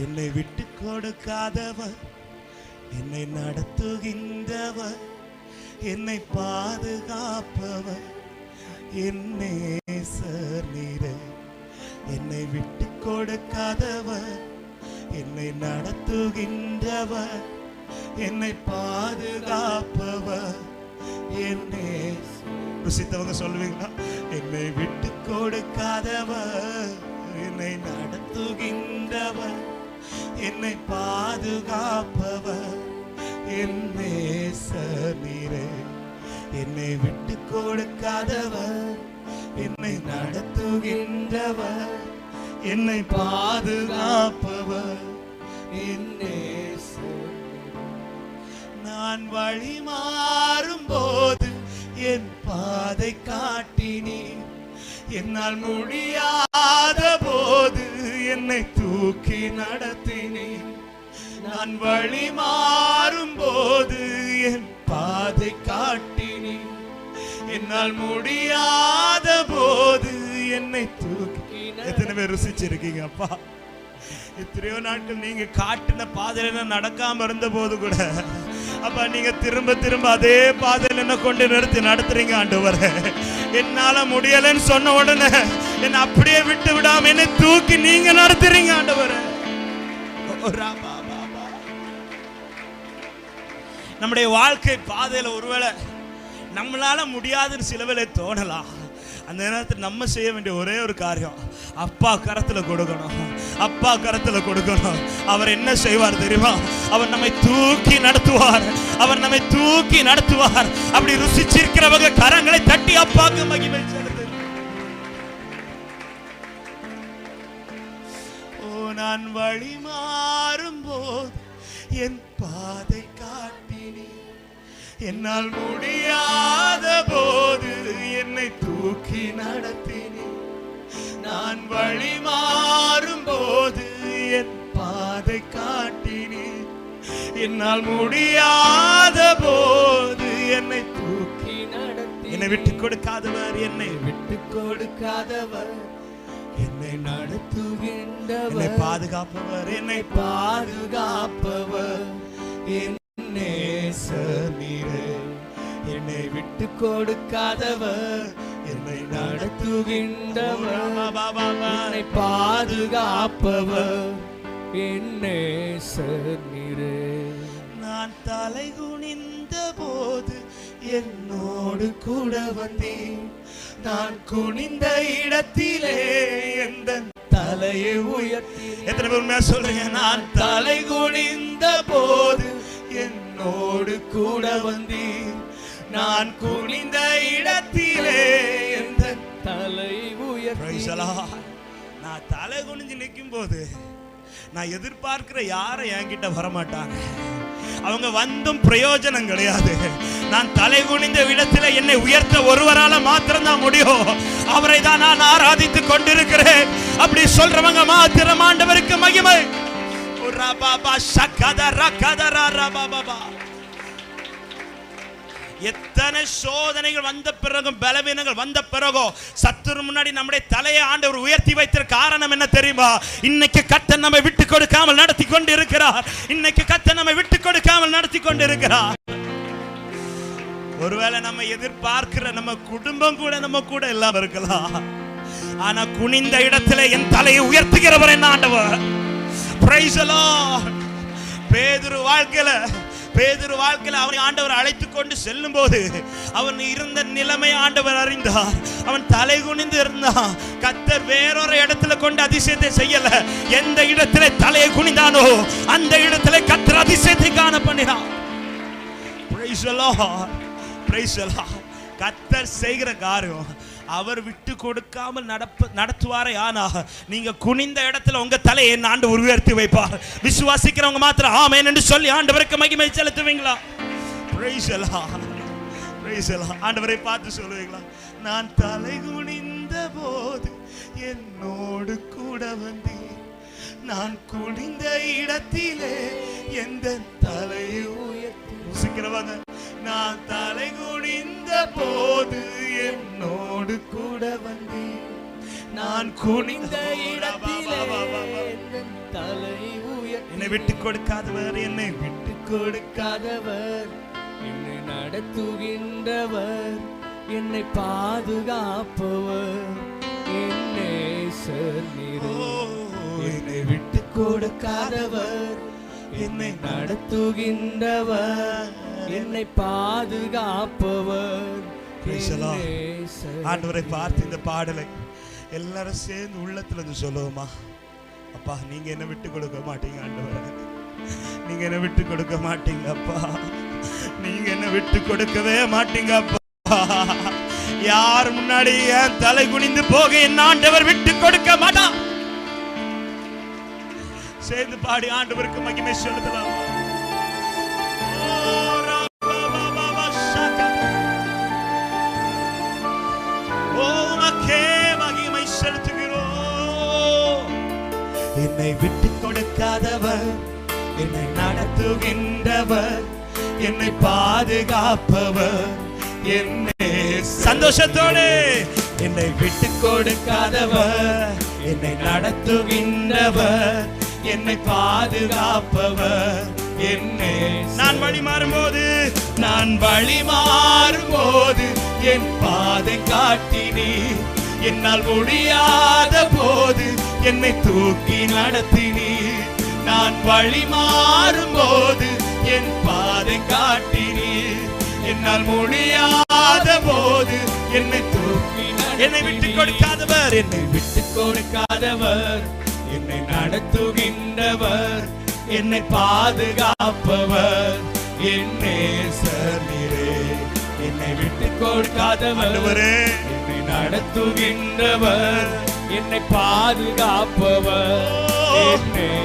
என்னை விட்டு கொடுக்காதவர், என்னை நடத்துகின்றவர், என்னை பாதுகாப்பவர் என் நேசர் நீரே. என்னை விட்டு கொடுக்காதவர், என்னை நடத்துகின்றவர், என்னை பாதுகாப்பவர் என் நேசர். ருசித்தவங்க சொல்லுவீங்களா? என்னை விட்டு கொடுக்காதவர், என்னை நடத்துகின்றவர், என்னை பாதுகாப்பவர் என் நேசர் நீரே. என்னை விட்டு கொடுக்காதவர், என்னை நடத்துகின்றவர், என்னை பாதுகாப்பவர் என் நேசர். நான் வழி மாறும் போது என் பாதை காட்டினீர், என்னால் முடியாத போது என்னை தூக்கி நடத்தினீர். நான் வழி மாறும் போது என் பாதை காட்டினீர், என்னால் முடியாத போது என்னை தூக்கி. எத்தனை பேர் ருசிச்சிருக்கீங்க அப்பா? எத்தனையோ நாட்கள் நீங்க காட்டின பாதையில நடக்காம இருந்த போது கூட அப்பா நீங்க திரும்ப திரும்ப அதே பாதையில என்ன கொண்டு நிறுத்தி நடத்துறீங்க ஆண்டவரே. என்னால முடியலன்னு சொன்ன உடனே என்ன அப்படியே விட்டு விடாம என்னை தூக்கி நீங்க நடத்துறீங்க ஆண்டவரே. நம்முடைய வாழ்க்கை பாதையில ஒருவேளை நம்மளால முடியாதுன்னு சில வேளை தோணலாம். அந்த நேரத்தில் நம்ம செய்ய வேண்டிய ஒரே ஒரு காரியம், அப்பா கரத்துல கொடுக்கணும். அப்பா கரத்துல கொடுக்கணும். அவர் என்ன செய்வார் தெரியுமா? அவர் நம்மை தூக்கி நடத்துவார். அவர் நம்மை தூக்கி நடத்துவார். அப்படி ருசிச்சிருக்கிறவங்க கரங்களை தட்டி அப்பாக்கு மகிமை செலுத்து. ஓ, நான் வழி மாறும் போது என் பாதை காட்டினீர், என்னால் முடியாத போது என்னை தூக்கி நடத்தினீர். நான் வழி மாறும் போது என் பாதை காட்டினீர், என்னால் முடியாத போது என்னை தூக்கி நடத்தி. என்னை விட்டு கொடுக்காதவர், என்னை விட்டு கொடுக்காதவர், என்னை நடத்துகின்றவர், என்னை பாதுகாப்பவர், என்னை பாதுகாப்பவர் என் நேசர் நீரே. என்னை விட்டு கொடுக்காதவர், என்னை நடத்துகின்றவர், என்னை பாதுகாப்பவர் என் நேசர் நீரே. நான் தலை குனிந்த போது என்னோடு கூட வந்தீர், நான் குனிந்த இடத்திலே எந்த தலையை உயர்த்தி. எத்தனை பேர் சொல்றீங்க? நான் தலை குனிந்த போது என்னோடு கூட வந்தீர், நான் குனிந்த இடத்திலே எந்த தலை உயர்த்தி. நான் தலை குனிஞ்சு நிற்கும் போது நான் எதிர்பார்க்கிற யாரை என்கிட்ட வரமாட்டாங்க. அவங்க வந்தும் பிரயோஜனம் கிடையாது. நான் தலை குனிந்த இடத்துல என்னை உயர்த்த ஒருவரால மாத்திரம் தான் முடியும். அவரை தான் நான் ஆராதித்துக் கொண்டிருக்கிறேன். அப்படி சொல்றவங்க மாத்திரம் ஆண்டவருக்கு மகிமை. எத்தனை சோதனைகள் வந்த பிறகும், பலவீனங்கள் வந்த பிறகும், சத்துரு முன்னாடி நம்முடைய தலையை ஆண்டவர் உயர்த்தி வைத்த காரணம் என்ன தெரியுமா? இன்னைக்கு கர்த்தர் நம்மை விட்டு கொடுக்காமல் நடத்தி கொண்டு இருக்கிறார். இன்னைக்கு கர்த்தர் நம்மை விட்டு கொடுக்காமல் நடத்தி கொண்டு இருக்கிறார். ஒருவேளை நம்ம எதிர்பார்க்கிற நம்ம குடும்பம் கூட நம்ம கூட இல்லாம இருக்கலாம். ஆனா குனிந்த இடத்துல என் தலையை உயர்த்துகிறவர் என்ன ஆண்டவர். Praise the Lord. பேதுரு வாழ்க்கையில அவனை ஆண்டவர் அழைத்து கொண்டு செல்லும் போது அவன் இருந்த நிலைமை ஆண்டவர் அறிந்தார். அவன் தலை குனிந்து இருந்தான். கர்த்தர் வேறொரு இடத்துல கொண்டு அதிசயத்தை செய்யல. எந்த இடத்துல தலையை குனிந்தானோ அந்த இடத்துல கர்த்தர் அதிசயத்தை காண பண்ணினார். Praise the Lord. Praise the Lord. கர்த்தர் செய்கிற காரியம் அவர் விட்டு கொடுக்காமல் நடத்துவாரே. ஆனா நீங்க குனிந்த இடத்துல உங்க தலையை ஆண்டவர் உயர்த்தி வைப்பார். விசுவாசிக்கிறவங்க மாத்திரம் ஆமென் என்று சொல்லி ஆண்டவருக்கு மகிமை செலுத்துவீங்களா? Praise the Lord. Praise the Lord. ஆண்டவரை பார்த்து சொல்லுவீங்களா? நான் தலை குனிந்த போது என்னோடு கூட வந்தீர், நான் குனிந்த இடத்திலே எந்த தலையை உயர்த்தி. ருசிக்கிறவங்க, நான் தலை குனிந்த போது என்னோடு கூட வந்தீர், நான் குனிந்த இடத்திலே தலை என்னை விட்டு கொடுக்காதவர், என்னை விட்டு கொடுக்காதவர், என்னை நடத்துகின்றவர், என்னை பாதுகாப்பவர், என்னை என்னை விட்டு கொடுக்காதவர், என்னை நடத்துகின்றவர், என்னை பாதுகாப்பவர். ஆண்டவரை பார்த்து இந்த பாடலை எல்லாரும் சேர்ந்து உள்ளத்துல இருந்து சொல்லுவோமா? அப்பா, நீங்க என்ன விட்டு கொடுக்க மாட்டீங்க ஆண்டவரே, நீங்க என்ன விட்டு கொடுக்க மாட்டீங்க அப்பா, நீங்க என்ன விட்டு கொடுக்கவே மாட்டீங்க அப்பா. யார் முன்னாடி என் தலை குனிந்து போக என் ஆண்டவர் விட்டு கொடுக்க மாட்டான். சேர்ந்து பாடி ஆண்டவருக்கு மகிமை செலுத்தலாம். மகிமை செலுத்துகிறோம். என்னை விட்டு கொடுக்காதவர், என்னை நடத்துகின்றவர், என்னை பாதுகாப்பவர், என்னை சந்தோஷத்தோடு என்னை விட்டு கொடுக்காதவர், என்னை நடத்துகின்றவர், என்னை பாதுகாப்பவர், என்னை நான் வழி மாறும்போது, நான் வழி மாறும்போது என் பாதை காட்டினீர், என்னால் முடியாத போது என்னை தூக்கி நடத்தினீர். நான் வழி மாறும்போது என் பாதை காட்டினீர், என்னால் முடியாத போது என்னை தூக்கி என்னை விட்டு கொடுக்காதவர், என்னை விட்டு கொடுக்காதவர், என்னை நடத்துகின்றவர், என்னை பாதுகாப்பவர், என்னை சர்வீரே. என்னை விட்டு கொடுக்காதவர், என்னை நடத்துகின்றவர், என்னை பாதுகாப்பவர்.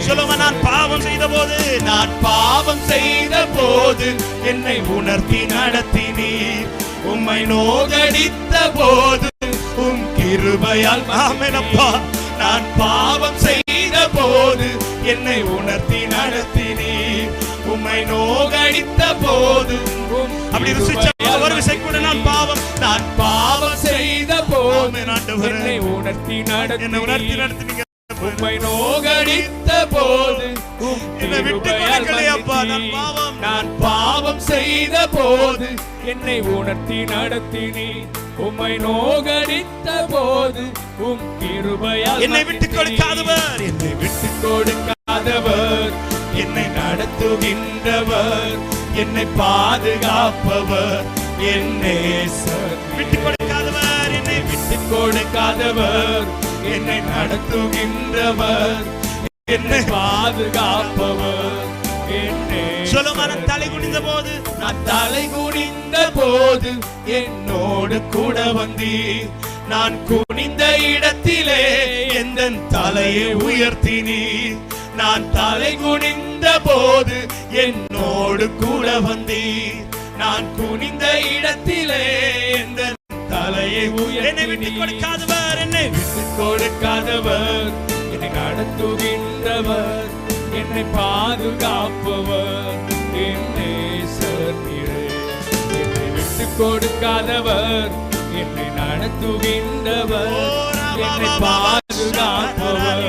சொல்லுங்க, நான் பாவம் செய்த போது, நான் பாவம் செய்த போது என்னை உணர்த்தி நடத்தினீர், உம்மை நோகடித்த போது உம் கிருபையால். ஆமெனப்பா. நான் பாவம் செய்த போது என்னை உணர்த்தி நடத்தினீர், உம்மை நோகடித்த போது அப்படி ருசிச்ச ஒரு விசை கூட நான் பாவம் செய்த போது என்னை உணர்த்தி நடத்தினீங்க. உம்மை நோகடித்த போது என்னை விட்டு கொடுக்கலையப்பா. நான் பாவம் செய்த போது என்னை உணர்த்தி நடத்தினீர், உம்மை நோகடித்த போது உம் கிருபையால். என்னை விட்டு கொடுக்காதவர், என்னை விட்டு கொடுக்காதவர், என்னை நடத்துகின்றவர், என்னை பாதுகாப்பவர், என்னை விட்டு கொடுக்காதவர், என்னை விட்டு கொடுக்காதவர், என்னை நடத்துகின்றவர், என்னை பாதுகாப்பவர். சொல்லுங்க, நான் தலை குனிந்த போது, நான் தலை குனிந்த போது என்னோடு கூட வந்தீர், நான் குனிந்த இடத்திலே எந்த தலையை உயர்த்தினீர். நான் தலை குனிந்த போது என்னோடு கூட வந்தீர், நான் குனிந்த இடத்திலே எந்த தலையை உயர்த்தி. என்னை விட்டு கொடுக்காதவர், என்னை விட்டு கொடுக்காதவர், என்னை நடத்துகின்றவர், என்னை பாதுகாப்பவர், என்னை சர்வீரே. என்னை விட்டு கொடுக்காதவர், என்னை நடத்துகின்றவர், என்னை பாதுகாப்பவர்,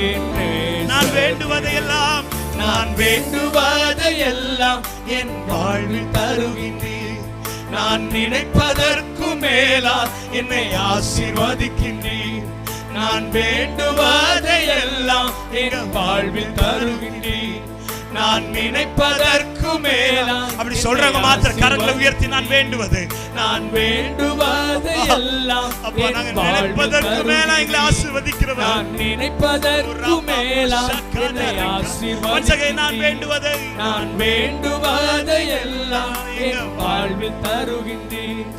என்னை. நான் வேண்டுவதையெல்லாம், நான் வேண்டுவதையெல்லாம் என் வாழ்வில் தருகின்றீர், நான் நினைப்பதற்கு மேலா என்னை ஆசீர்வதிக்கின்றீர். நான் வேண்டுவதையெல்லாம் என் வாழ்வில் தருகின்றீர், நான் நினைப்பதற்கு மேலா. அப்படி சொல்றவங்க மாத்திர கரங்களை உயர்த்தி, நான் வேண்டுவது, நான் வேண்டுவதையெல்லாம் நினைப்பதற்கு மேலா எங்களை ஆசீர்வதிக்கிறவர், நான் நினைப்பதற்கு மேலா என்னை ஆசீர்வதிக்கிறவர். நான் வேண்டுவதை, நான் வேண்டுவதையெல்லாம் என் வாழ்வில் தருகின்றேன்,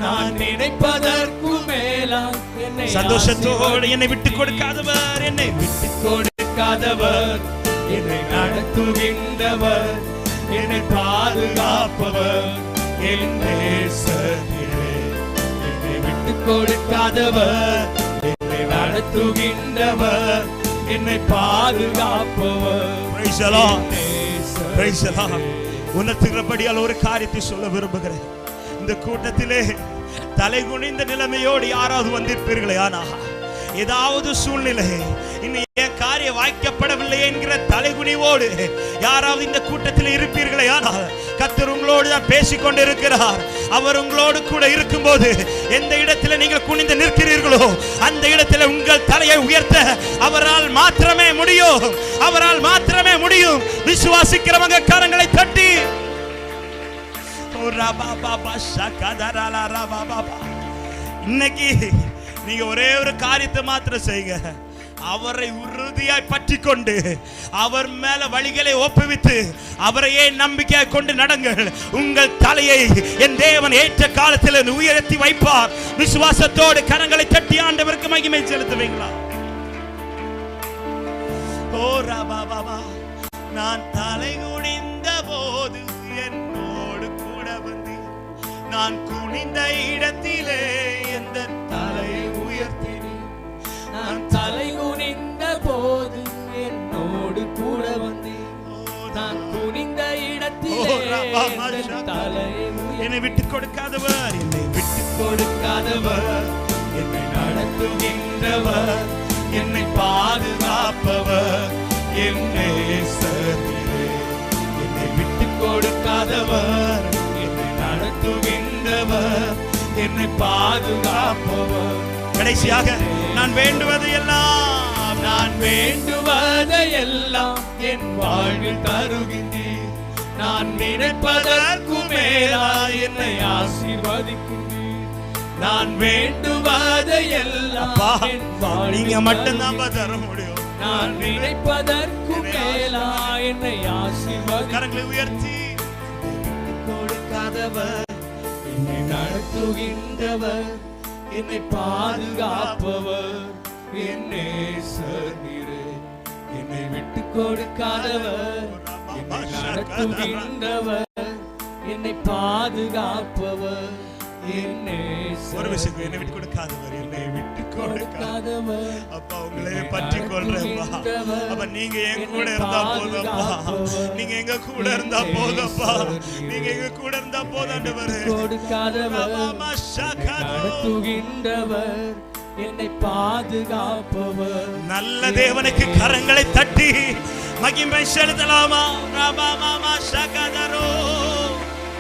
நான் நினைப்பதற்கு மேலா என்னை. சந்தோஷத்தோடு என்னை விட்டு கொடுக்காதவர், என்னை விட்டு கொடுக்காதவர், என்னை நடத்துகின்றவர், என்னை பாதுகாப்பவர், என்னை சர்வீரே. என்னை விட்டு கொடுக்காதவர், என்னை நடத்துகின்றவர், என்னை பாதுகாப்பவர். உணர்த்துகிறபடியால் ஒரு காரியத்தை சொல்ல விரும்புகிறேன். இந்த கூட்டத்திலே தலை குனிந்த நிலைமையோடு யாராவது வந்திருப்பீர்களே, ஆனா ஏதாவது சூழ்நிலை இன்னும் என் காரியம் வாய்க்கப்படவில்லை என்கிற தலைகுனிவோடு யாராவது இந்த கூட்டத்தில் இருப்பீர்களே, ஆனால் கர்த்தர் உங்களோடு தான் பேசிக்கொண்டு இருக்கிறார். அவர் உங்களோடு கூட இருக்கும்போது எந்த இடத்துல நீங்கள் குனிந்து நிற்கிறீர்களோ அந்த இடத்துல உங்கள் தலையை உயர்த்த அவரால் மாத்திரமே முடியும். அவரால் மாத்திரமே முடியும். விசுவாசிக்கிறவங்க கரங்களை தட்டி இன்னைக்கு நீங்க ஒரே ஒரு காரியத்தை மாத்திரம் செய்யுங்க. அவரை உறுதியாய் பற்றி கொண்டு அவர் மேல வழிகளை ஒப்புவித்து அவரையே நம்பிக்கையை கொண்டு நடங்கள். உங்கள் தலையை என் தேவன் ஏற்ற காலத்தில் உயர்த்தி வைப்பார். விசுவாசத்தோடு கரங்களை தட்டி ஆண்டவருக்கு மகிமை செலுத்துவீங்களா? ஓ ராபா பாபா, நான் தலை குனிந்த போது என்னோடு கூட வந்து, நான் குனிந்த இடத்திலே எந்த தலையை உயர்த்தினேன். நான் தலை குனிந்த போது என்னோடு கூட வந்து, நான் குனிந்த இடத்திலே தலையை என்னை விட்டு கொடுக்காதவர், என்னை விட்டு கொடுக்காதவர், என்னை நடத்துகின்றவர், என்னை பாதுகாப்பவர், என்னை விட்டு கொடுக்காதவர், என்னை நடத்துகின்றவர், என்னை பாதுகாப்பவர். கடைசியாக நான் வேண்டுவது எல்லாம், நான் வேண்டுவதையெல்லாம் என் வாழ்வில் தருகின்றீர். நான் நினைப்பதற்கு மேலாய் என்னை ஆசீர்வதிக்கின்றீர். நான் வேண்டுவதையெல்லாம் என் வாழ்வில் நீங்க மட்டும்தான் தர முடியும். நான் நினைப்பதற்கு மேலாய் என்னை ஆசீர்வதி. கரங்களை உயர்த்தி கொடுக்காதவர், என்னை நடத்துகின்றவர், என்னை பாதுகாப்பவர், என்னை சர்வீரே. என்னை விட்டு கொடுக்காதவர், என்னை நடத்துகின்றவர், என்னை பாதுகாப்பவர், என்னை ஒரு விஷயம், என்னை விட்டு கொடுக்காதவர், என்னை விட்டு கொடுக்காதவர். அப்பா உங்களை பற்றி கொள்றேன்ப்பா. அப்ப நீங்க எங்க கூட இருந்தா போதும்ப்பா. நீங்க எங்க கூட இருந்தா போதும்ப்பா. நீங்க எங்க கூட இருந்தா போதாண்டவர். கொடுக்காதவர், நடத்துகின்றவர், என்னை பாதுகாப்பவர். நல்ல தேவனுக்கு கரங்களை தட்டி மகிமை செலுத்தலாமா? ராபா மாமா ஷகதரோ